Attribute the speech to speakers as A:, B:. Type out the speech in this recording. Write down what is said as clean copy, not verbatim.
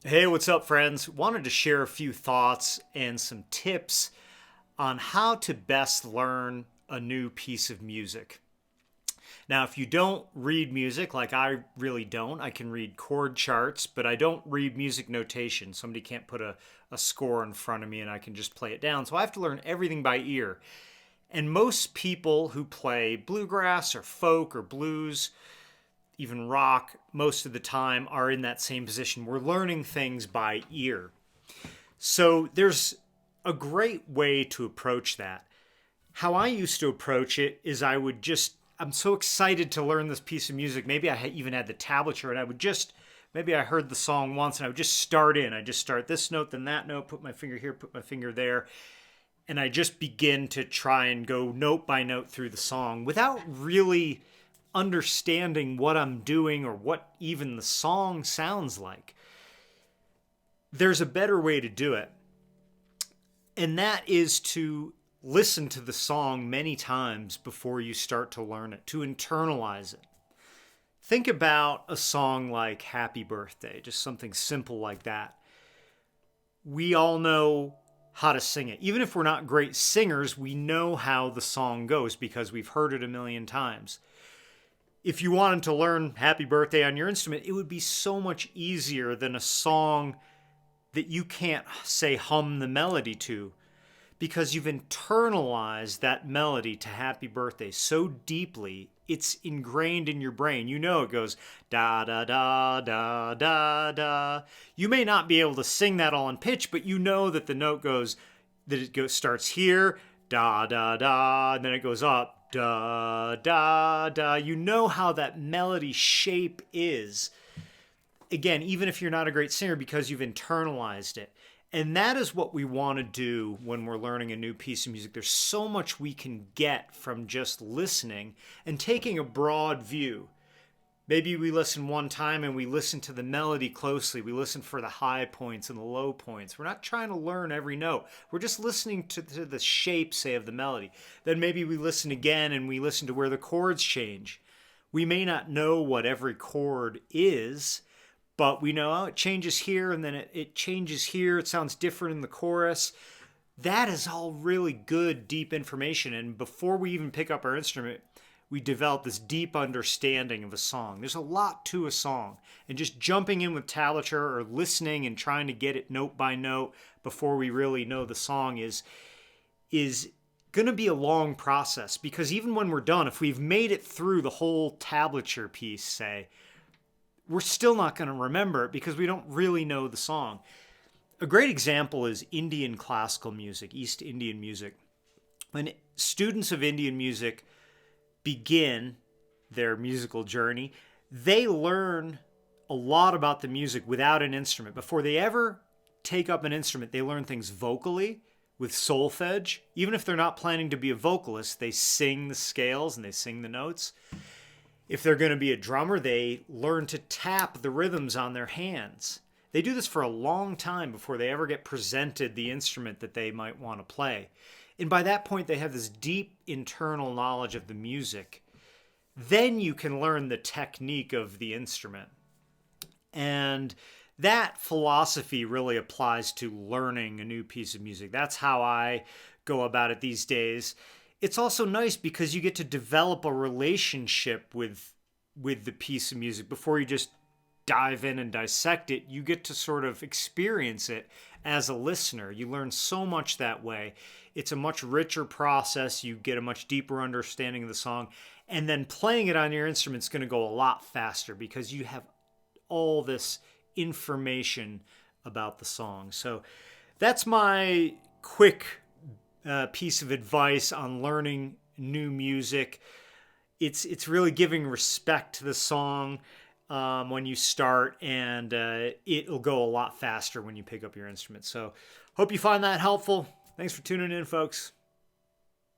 A: Hey, what's up, friends? Wanted to share a few thoughts and some tips on how to best learn a new piece of music. Now, if you don't read music, like I really don't, I can read chord charts, but I don't read music notation. Somebody can't put a score in front of me and I can just play it down. So I have to learn everything by ear. And most people who play bluegrass or folk or blues, even rock, most of the time are in that same position. We're learning things by ear. So there's a great way to approach that. How I used to approach it is I'm so excited to learn this piece of music. Maybe I even had the tablature and maybe I heard the song once and I would just start in. I just start this note, then that note, put my finger here, put my finger there. And I just begin to try and go note by note through the song without really understanding what I'm doing or what even the song sounds like. There's a better way to do it, and that is to listen to the song many times before you start to learn it, to internalize it. Think about a song like Happy Birthday, just something simple like that. We all know how to sing it. Even if we're not great singers, we know how the song goes because we've heard it a million times. If you wanted to learn Happy Birthday on your instrument, it would be so much easier than a song that you can't, say, hum the melody to, because you've internalized that melody to Happy Birthday so deeply, it's ingrained in your brain. You know it goes da da da da da da. You may not be able to sing that all in pitch, but you know that the note goes, starts here, da da da, and then it goes up, da da da. You know how that melody shape is. Again, even if you're not a great singer, because you've internalized it. And that is what we want to do when we're learning a new piece of music. There's so much we can get from just listening and taking a broad view. Maybe we listen one time and we listen to the melody closely. We listen for the high points and the low points. We're not trying to learn every note. We're just listening to the shape, say, of the melody. Then maybe we listen again and we listen to where the chords change. We may not know what every chord is, but we know, oh, it changes here and then it changes here. It sounds different in the chorus. That is all really good, deep information. And before we even pick up our instrument, we develop this deep understanding of a song. There's a lot to a song. And just jumping in with tablature or listening and trying to get it note by note before we really know the song is going to be a long process. Because even when we're done, if we've made it through the whole tablature piece, say, we're still not going to remember it because we don't really know the song. A great example is Indian classical music, East Indian music. When students of Indian music begin their musical journey, they learn a lot about the music without an instrument. Before they ever take up an instrument, they learn things vocally with solfege. Even if they're not planning to be a vocalist, they sing the scales and they sing the notes. If they're going to be a drummer, they learn to tap the rhythms on their hands. They do this for a long time before they ever get presented the instrument that they might want to play. And by that point, they have this deep internal knowledge of the music. Then you can learn the technique of the instrument. And that philosophy really applies to learning a new piece of music. That's how I go about it these days. It's also nice because you get to develop a relationship with the piece of music before you just dive in and dissect it. You get to sort of experience it as a listener. You learn so much that way. It's a much richer process. You get a much deeper understanding of the song. And then playing it on your instrument is going to go a lot faster because you have all this information about the song. So that's my quick piece of advice on learning new music. It's really giving respect to the song when you start, and it'll go a lot faster when you pick up your instrument. So hope you find that helpful. Thanks for tuning in, folks.